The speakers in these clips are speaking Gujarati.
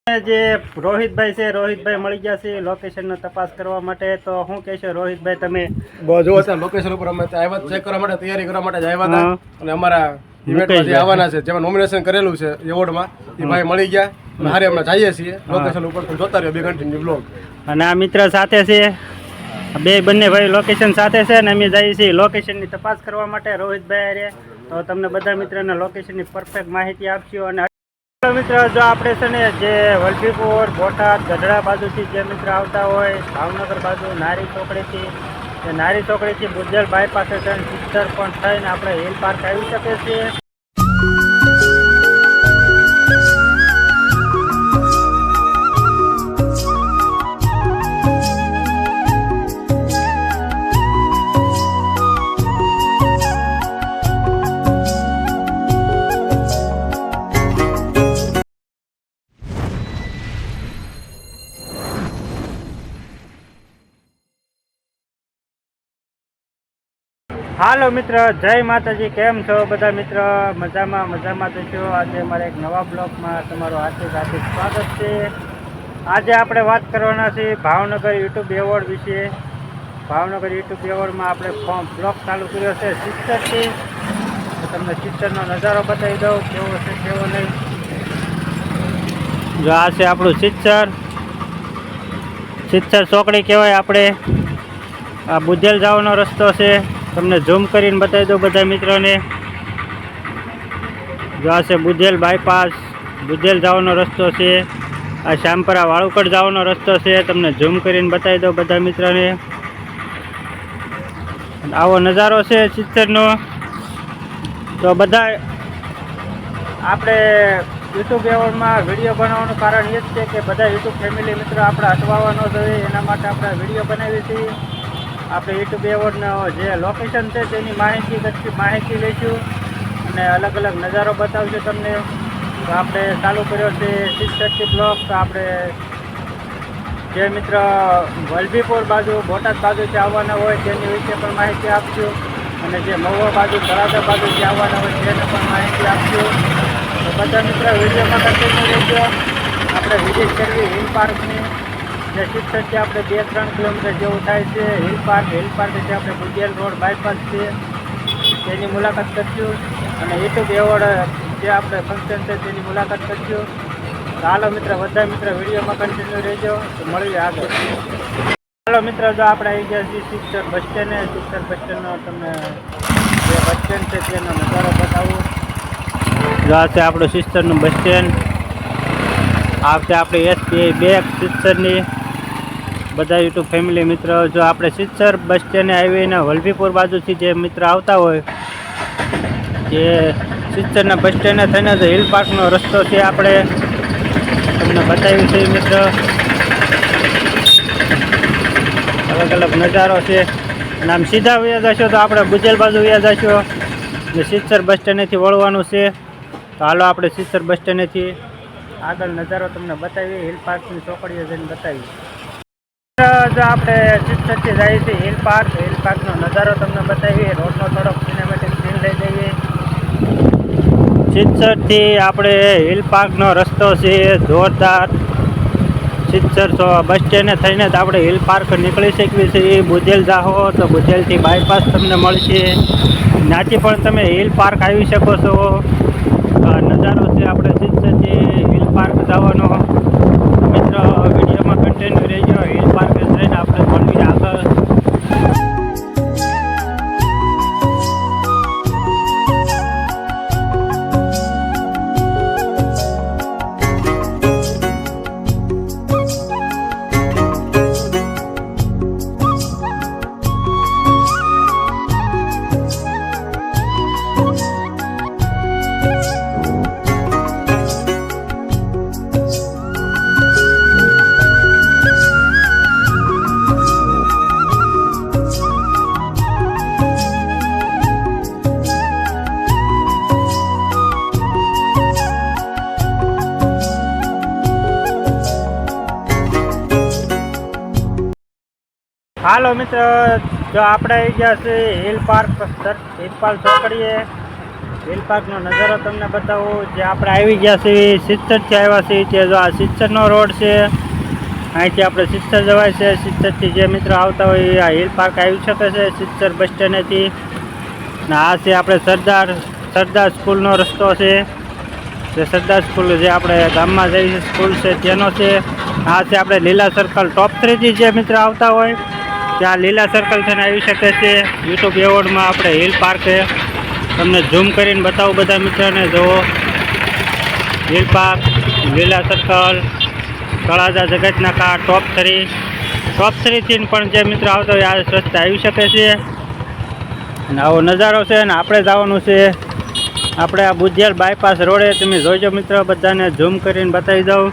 જે રોહિતભાઈ છે, રોહિતભાઈ મળી ગયા છે લોકેશનનો તપાસ કરવા માટે. તો શું કહેશો રોહિતભાઈ તમે? જો અત્યારે લોકેશન ઉપર અમે આવ્યા ચેક કરવા માટે, તૈયારી કરવા માટે જ આવ્યા હતા. અને અમારા ઇવેન્ટમાં જે આવવાના છે, જેમાં નોમિનેશન કરેલું છે એવોર્ડમાં, એ ભાઈ મળી ગયા. અને હારે અમે જઈએ છીએ લોકેશન ઉપર. જોતા રહ્યો 2 કન્ટિન્યુ બ્લોગ. અને આ મિત્ર સાથે છે, બંને ભાઈ લોકેશન સાથે છે અને અમે જઈએ છીએ લોકેશનની તપાસ કરવા માટે રોહિતભાઈ હારે. તો તમને બધા મિત્રોને લોકેશનની પરફેક્ટ માહિતી આપશું. અને મિત્રો જો આપણે છે ને જે વલભીપુર, બોટાદ, ગઢડા બાજુથી જે મિત્ર આવતા હોય, ભાવનગર બાજુ નારી ચોકડીથી, એ નારી ચોકડીથી બુજલ બાયપાસ સિસ્ટર પણ થઈને આપણે હિલ પાર્ક આવી શકીએ છીએ. હાલો મિત્ર, જય માતાજી. કેમ છો બધા મિત્ર? મજામાં તો છો. આજે અમારા એક નવા બ્લોગમાં તમારું હાર્દિક સ્વાગત છે. આજે આપણે વાત કરવાના છીએ ભાવનગર યુટ્યુબ એવોર્ડ વિશે. ભાવનગર યુટ્યુબ એવોર્ડમાં આપણે બ્લોગ ચાલુ કર્યો છે સિસ્ટરથી. તો તમને સિસ્ટરનો નજારો બતાવી દઉં કેવો છે કેવો નહીં. જો આ છે આપણું સિસ્ટર ચોકડી કહેવાય. આપણે આ બુજેલ જવાનો રસ્તો છે. તમને ઝૂમ કરીને બતાવી દઉં બધા મિત્રોને. જો આ છે બુજેલ બાયપાસ, બુજેલ જવાનો રસ્તો છે. આ શ્યામપરા વાળુકડ જવાનો રસ્તો છે. તમને ઝૂમ કરીને બતાવી દઉં બધા મિત્રોને. આવો નજારો છે સિસ્ટરનો. તો બધા આપણે યુટ્યુબ એવોર્ડમાં વિડીયો બનાવવાનું કારણ એ જ છે કે બધા યુટ્યુબ ફેમિલી મિત્રો આપણે અટવાવા ન જોઈએ, એના માટે આપણે વિડીયો બનાવીએ છીએ. આપણે યુટ્યુબ એવોર્ડનો જે લોકેશન છે તેની માહિતી લઈશું અને અલગ અલગ નજારો બતાવશું તમને. તો આપણે ચાલુ કર્યો છે સિસ્ટરથી બ્લોગ. તો આપણે જે મિત્ર વલભીપુર બાજુ, બોટાદ બાજુથી આવવાના હોય તેની વિશે પણ માહિતી આપશું. અને જે મહુવા બાજુ, તળાજા બાજુથી આવવાના હોય તેને પણ માહિતી આપશું. તો બધા મિત્ર વિડીયોમાં કન્ટિન્યુ રહેજો. આપણે વિઝિટ કરવી હિલ પાર્કની. જે સિસ્ટરથી આપણે 2-3 કિલોમીટર જેવું થાય છે હિલ પાર્ક જે આપણે બુજેલ રોડ બાયપાસ છે તેની મુલાકાત કરશું. અને યુટ્યુબ એવોર્ડ જે આપણે ફંક્શન છે તેની મુલાકાત કરશું. ચાલો મિત્ર, બધા મિત્ર વિડીયોમાં કન્ટિન્યુ રહેજો. તો મળીએ આગળ. ચાલો મિત્ર, જો આપણે આવી ગયા છીએ સિસ્ટર બસ સ્ટેન્ડે. સિસ્ટર બસ સ્ટેન્ડનો તમને જે બસ સ્ટેન્ડ છે તેનો નજારો બતાવું. જો આ છે આપણું સિસ્ટરનું બસ સ્ટેન્ડ. આ છે આપણી SBI બેંક સિસ્ટરની. બધા યુટ્યુબ ફેમિલી મિત્રો, જો આપણે સિસ્ટર બસ સ્ટેન્ડે આવીને વલભીપુર બાજુથી જે મિત્ર આવતા હોય, જે સિસ્ટરના બસ સ્ટેન્ડે થઈને જે હિલ પાર્કનો રસ્તો છે આપણે તમને બતાવ્યું છે મિત્ર. અલગ અલગ નજારો છે. અને આમ સીધા વ્યા જશો તો આપણે બુજેલ બાજુ વ્યા જશો ને સિસ્ટર બસ સ્ટેન્ડેથી વળવાનું છે. તો હાલો આપણે સિસ્ટર બસ સ્ટેન્ડેથી આગળ નજારો તમને બતાવીએ, હિલ પાર્કની ચોકડીએ જઈને બતાવીએ. જો આપણે સિસ્ટરથી જઈએ છીએ હિલ પાર્કનો નજારો તમને બતાવીએ. રોડનો થોડોક સિનેમેટિક સીન લઈ જઈએ. સિસ્ટરથી આપણે હિલ પાર્કનો રસ્તો છે જોરદાર. સિસ્ટર બસ સ્ટેન્ડે થઈને જ આપણે હિલ પાર્ક નીકળી શકીએ છીએ. બુજેલ જાઓ તો બુજેલથી બાયપાસ તમને મળશે. ત્યાંથી પણ તમે હિલ પાર્ક આવી શકો છો. નજારો છે આપણે સિસ્ટરથી હિલ પાર્ક જવાનો. મિત્રો વિડીયોમાં કન્ટિન્યુ રહેજો. હિલ પાર્ક જઈને આપણે મળીએ આગળ. હાલો મિત્ર, જો આપણે આવી ગયા છે હિલ પાર્ક ચોકડીએ. હિલ પાર્કનો નજારો તમને બતાવું. જે આપણે આવી ગયા છીએ સિત્સરથી આવ્યા છીએ તે જો આ સિત્સરનો રોડ છે. અહીંથી આપણે સિત્સર જવાય છે. સિત્સરથી જે મિત્રો આવતા હોય આ હિલ પાર્ક આવી શકે છે સિત્સર બસ સ્ટેન્ડેથી. ને આ છે આપણે સરદાર સ્કૂલનો રસ્તો છે. જે સરદાર સ્કૂલ જે આપણે ગામમાં જઈ સ્કૂલ છે તેનો છે. આ છે આપણે લીલા સર્કલ ટોપ 3થી જે મિત્રો આવતા હોય ત્યાં લીલા સર્કલ થઈને આવી શકે છે. યુટ્યુબ એવોર્ડમાં આપણે હિલ પાર્ક છે. તમને ઝૂમ કરીને બતાવું બધા મિત્રોને. જુઓ હિલ પાર્ક, લીલા સર્કલ, તળાજા જગતનાકા ટોપ 3થી પણ જે મિત્રો આવતા હોય આ રસ્તે આવી શકે છે. અને આવો નજારો છે. અને આપણે જવાનું છે આપણે આ બુધિયાલ બાયપાસ રોડે. તમે જોઈજો મિત્રો, બધાને ઝૂમ કરીને બતાવી દઉં.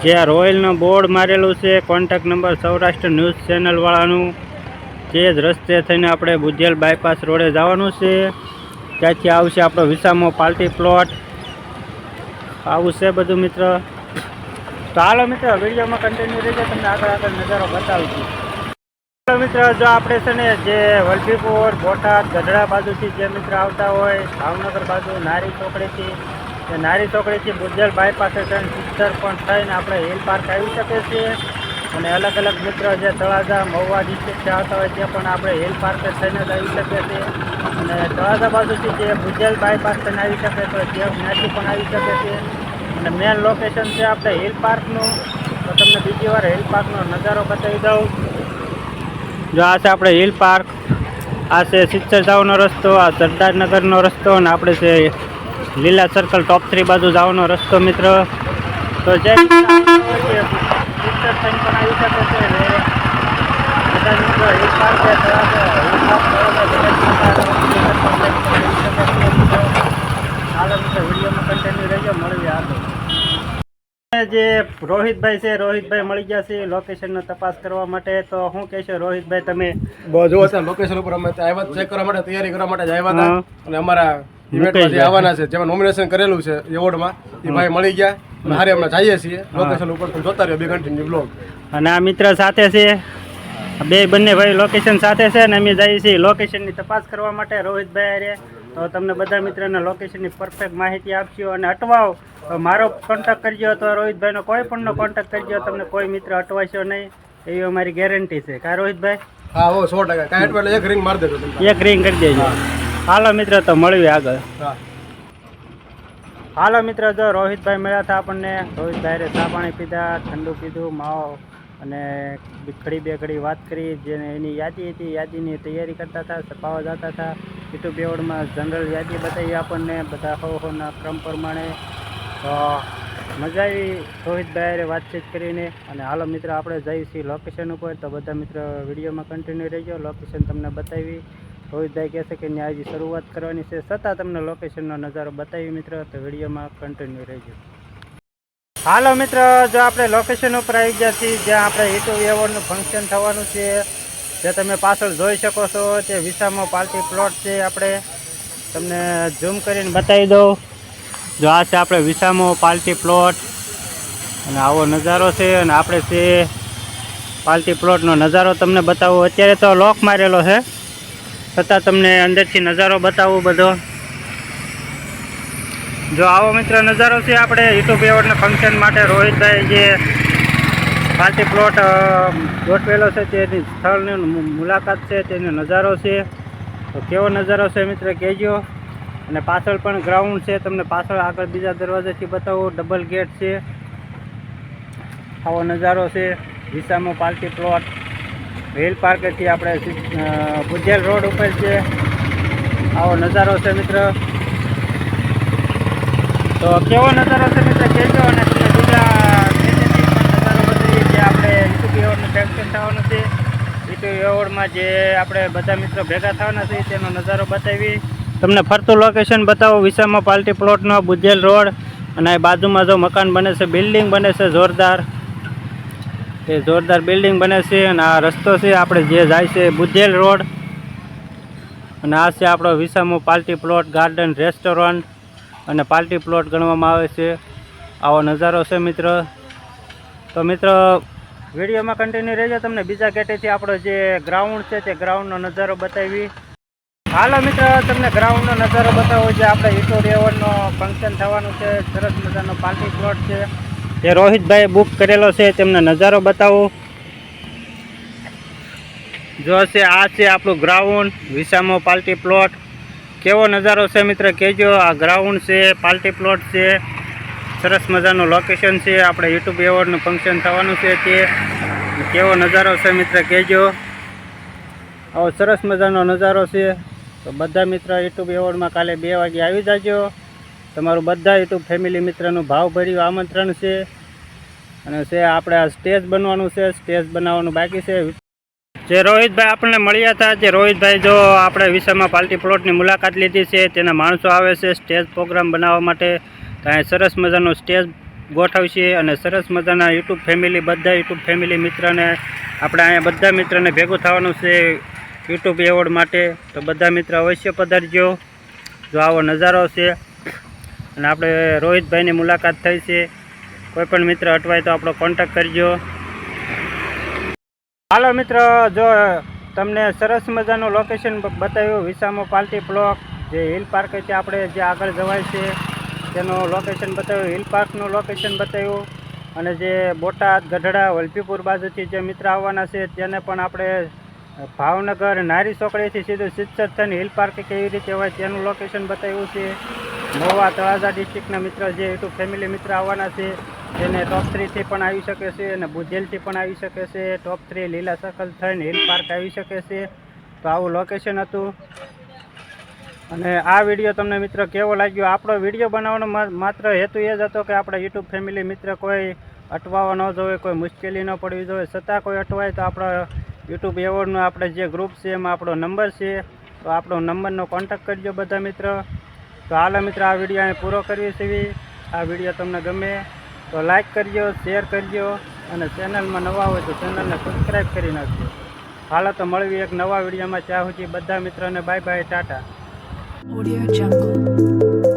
જે આ રોયલનું બોર્ડ મારેલું છે કોન્ટેક્ટ નંબર સૌરાષ્ટ્ર ન્યૂઝ ચેનલવાળાનું, તે જ રસ્તે થઈને આપણે બુધિયાલ બાયપાસ રોડે જવાનું છે. ત્યાંથી આવશે આપણો વિસામો પાર્ટી પ્લોટ. આવું છે બધું મિત્ર. તો હાલો મિત્ર વિડીયોમાં કન્ટિન્યુ રહેજો, તમને આગળ નજારો બતાવું છું. હાલો મિત્ર, જો આપણે છે ને જે વલભીપુર, બોટાદ, ગઢડા બાજુથી જે મિત્ર આવતા હોય ભાવનગર બાજુ નારી ચોકડીથી, એ નારી ચોકડીથી બુધિયાલ બાયપાસ ટ્રેન સિત્સર પણ થઈને આપણે હિલ પાર્ક આવી શકે છીએ. અને અલગ અલગ મિત્ર જે તળાજા મહુવા ડિસ્ટ્રિક્ટથી આવતા હોય તે પણ આપણે હિલ પાર્ક થઈને જ આવી શકીએ છીએ. અને તળાજા બાજુથી જે બુધિયાલ બાયપાસ થઈને આવી શકે તો ત્યાંથી પણ આવી શકે છે. અને મેન લોકેશન છે આપણે હિલ પાર્કનું. તો તમને બીજી વાર હિલ પાર્કનો નજારો બતાવી દઉં. જો આ છે આપણે હિલ પાર્ક, આ છે સિત્સર જવાનો રસ્તો, આ સરદારનગરનો રસ્તો, અને આપણે છે લીલા સર્કલ ટોપ 3 બાજુ જવાનો રસ્તો મિત્ર. તો જે સિત્સર થઈને પણ આવી શકે છે. બધા મિત્રો હિલ પાર્ક છે હાલો મિત્રો વિડીયોમાં કન્ટિન્યુ રહેજો. મળીએ આગળ. જે રોહિતભાઈ છે, રોહિતભાઈ મળી ગયા છે લોકેશનનો તપાસ કરવા માટે. તો શું કહેશો રોહિતભાઈ તમે? જો અત્યારે લોકેશન ઉપર અમે આવ્યા ચેક કરવા માટે, તૈયારી કરવા માટે જ આવ્યા હતા. અને અમારા ઇવેન્ટમાં જે આવવાના છે, જેમાં નોમિનેશન કરેલું છે એવોર્ડમાં, એ ભાઈ મળી ગયા. અને હારે અમે જઈએ છીએ લોકેશન ઉપર. તમે જોતા રહ્યો બે કન્ટિન્યુ બ્લોગ. અને આ મિત્ર સાથે છે, બંને ભાઈ લોકેશન સાથે છે. અને અમે જઈએ છીએ લોકેશનની તપાસ કરવા માટે રોહિતભાઈ હારે. તો તમને બધા મિત્રોને લોકેશનની પરફેક્ટ માહિતી આપશો. અને અટવાવ તો મારો કોન્ટેક્ટ કરજો, તો રોહિતભાઈનો કોઈ પણનો કોન્ટેક્ટ કરજો. તમને કોઈ મિત્ર અટવાશો નહીં એવી અમારી ગેરંટી છે. કા રોહિતભાઈ? હા, 100%. કાંઈ એટલે એક રિંગ મારી દેજો. એક રિંગ કરી દેજો. હાલો મિત્ર, તો મળીએ આગળ. હાલો મિત્ર, જો રોહિતભાઈ મળ્યા હતા આપણને. રોહિતભાઈ ચા પાણી પીધા, ઠંડુ પીધું, માવો અને ઘડી બે વાત કરી. જેને એની યાદી હતી, યાદીની તૈયારી કરતા હતા, છપાવા જતા હતા. યુટ્યુબ એવોર્ડમાં જનરલ યાદી બતાવી આપણને બધા હોના ક્રમ પ્રમાણે. તો મજા આવી રોહિતભાઈ વાતચીત કરીને. અને હાલો મિત્ર આપણે જઈએ છીએ લોકેશન ઉપર. તો બધા મિત્ર વિડીયોમાં કન્ટિન્યુ રહેજો. લોકેશન તમને બતાવી. રોહિતભાઈ કહે છે કે ત્યાં હજી શરૂઆત કરવાની છે, છતાં તમને લોકેશનનો નજારો બતાવી મિત્ર. તો વિડીયોમાં કન્ટિન્યુ રહેજો. હાલો મિત્ર, જો આપણે લોકેશન ઉપર આવી ગયા છીએ જ્યાં આપણે યુટ્યુબ એવોર્ડનું ફંક્શન થવાનું છે. જે તમે પાછળ જોઈ શકો છો તે વિસામો પાર્ટી પ્લોટ છે. આપણે તમને ઝૂમ કરીને બતાવી દઉં. જો આ છે આપણે વિસામો પાર્ટી પ્લોટ. અને આવો નજારો છે. અને આપણે છે પાર્ટી પ્લોટનો નજારો તમને બતાવું. અત્યારે તો લોક મારેલો છે, છતાં તમને અંદરથી નજારો બતાવું બધો. જો આવો મિત્ર નજારો છે આપણે યુટ્યુબ એવોર્ડના ફંક્શન માટે રોહિતભાઈ જે પાર્ટી પ્લોટ ગોઠવેલો છે તેની સ્થળની મુલાકાત છે, તેનો નજારો છે. તો કેવો નજારો છે મિત્ર કહેજો. અને પાછળ પણ ગ્રાઉન્ડ છે, તમને પાછળ આગળ બીજા દરવાજાથી બતાવો. ડબલ ગેટ છે. આવો નજારો છે વિસામો પાર્ટી પ્લોટ. હિલ પાર્કથી આપણે બુધિયાલ રોડ ઉપર છે. આવો નજારો છે મિત્ર. તો કેવો નજારો છે મિત્ર કહેજો. અને તમને બીજા નજારો બતાવીએ જે આપણે યુટ્યુબ એવોર્ડનું ફંક્શન થવાનું છે. યુટ્યુબ એવોર્ડમાં જે આપણે બધા મિત્રો ભેગા થવાના છે તેનો નજારો બતાવી. તમને ફરતું લોકેશન બતાવો વિસામો પાર્ટી પ્લોટનો, બુધિયાલ રોડ. અને આ બાજુમાં જો મકાન બને છે, બિલ્ડિંગ બને છે જોરદાર. એ જોરદાર બિલ્ડિંગ બને છે. અને આ રસ્તો છે આપણે જે જાય છે બુધિયાલ રોડ. અને આ છે આપણો વિસામો પાર્ટી પ્લોટ, ગાર્ડન, રેસ્ટોરન્ટ અને પાર્ટી પ્લોટ ગણવામાં આવે છે. આવો નજારો છે મિત્ર. તો મિત્ર વિડીયોમાં કન્ટિન્યુ રહેજો. તમને બીજા ગેટેથી આપણો જે ગ્રાઉન્ડ છે તે ગ્રાઉન્ડનો નજારો બતાવી. હાલો મિત્રો, તમને ગ્રાઉન્ડનો નજારો બતાવો. જે આપણે ઈટોડ એવોર્ડનો ફંક્શન થવાનું છે, સરસ મજાનો પાર્ટી પ્લોટ છે, જે રોહિતભાઈએ બુક કરેલો છે. તેમને નજારો બતાવું. જો છે આ છે આપણું ગ્રાઉન્ડ, વિસામો પાર્ટી પ્લોટ. કેવો નજારો છે મિત્ર કહેજો. આ ગ્રાઉન્ડ છે, પાર્ટી પ્લોટ છે, સરસ મજાનું લોકેશન છે. આપણે યુટ્યુબ એવોર્ડનું ફંક્શન થવાનું છે તે કેવો નજારો છે મિત્ર કહેજો. આવો સરસ મજાનો નજારો છે. તો બધા મિત્ર યુટ્યુબ એવોર્ડમાં કાલે 2 વાગે આવી જાજો. તમારું બધા યુટ્યુબ ફેમિલી મિત્રનું ભાવભર્યું આમંત્રણ છે. અને છે આપણે આ સ્ટેજ બનવાનું છે, સ્ટેજ બનાવવાનું બાકી છે. જે રોહિતભાઈ આપણને મળ્યા હતા, જે રોહિતભાઈ જો આપણે વિસામા પાર્ટી પ્લોટની મુલાકાત લીધી છે, તેના માણસો આવે છે સ્ટેજ પ્રોગ્રામ બનાવવા માટે. તો અહીં સરસ મજાનો સ્ટેજ ગોઠવશે અને સરસ મજાના યુટ્યુબ ફેમિલી, બધા યુટ્યુબ ફેમિલી મિત્રને આપણે અહીંયા બધા મિત્રને ભેગું થવાનું છે યુટ્યુબ એવોર્ડ માટે. તો બધા મિત્ર અવશ્ય પધારજો. જો આવો નજારો છે. અને આપણે રોહિતભાઈની મુલાકાત થઈ છે. કોઈ પણ મિત્ર અટવાય તો આપણો કોન્ટેક્ટ કરજો. હાલો મિત્ર, જો તમને સરસ મજાનું લોકેશન બતાવ્યું, વિસામો પાર્ટી પ્લોટ. જે હિલ પાર્ક છે, આપણે જે આગળ જવાય છે તેનું લોકેશન બતાવ્યું, હિલ પાર્કનું લોકેશન બતાવ્યું. અને જે બોટાદ, ગઢડા, વલભીપુર બાજુથી જે મિત્ર આવવાના છે તેને પણ આપણે ભાવનગર નારી ચોકડીથી સીધું સિદ્ધસર થઈને હિલ પાર્ક કેવી રીતે હોય તેનું લોકેશન બતાવ્યું છે. મહુવા, તળાજા ડિસ્ટ્રિક્ટના મિત્ર જે યુટ્યુબ ફેમિલી મિત્ર આવવાના છે તેને ટોપ 3થી પણ આવી શકે છે અને બુધેલથી પણ આવી શકે છે. ટોપ 3 લીલા સર્કલ થઈને હિલ પાર્ક આવી શકે છે. તો આવું લોકેશન હતું. અને આ વિડીયો તમને મિત્ર કેવો લાગ્યો? આપણો વિડીયો બનાવવાનો માત્ર હેતુ એ જ હતો કે આપણે યુટ્યુબ ફેમિલી મિત્ર કોઈ અટવાવા ન જોઈએ, કોઈ મુશ્કેલી ન પડવી જોઈએ. છતાં કોઈ અટવાય તો આપણો યુટ્યુબ એવોર્ડનું આપણે જે ગ્રુપ છે એમાં આપણો નંબર છે, તો આપણો નંબરનો કોન્ટેક્ટ કરજો બધા મિત્ર. તો હાલો મિત્ર, આ વિડીયો અહીં પૂરો કરીએ છીએ. આ વિડીયો તમને ગમે તો લાઈક કરજો, શેર કરજો અને ચેનલમાં નવા હોય તો ચેનલને સબસ્ક્રાઈબ કરી નાખજો. હાલો તો મળવી એક નવા વિડીયોમાં. ત્યાં સુધી બધા મિત્રોને bye bye, Tata. Audio Jungle.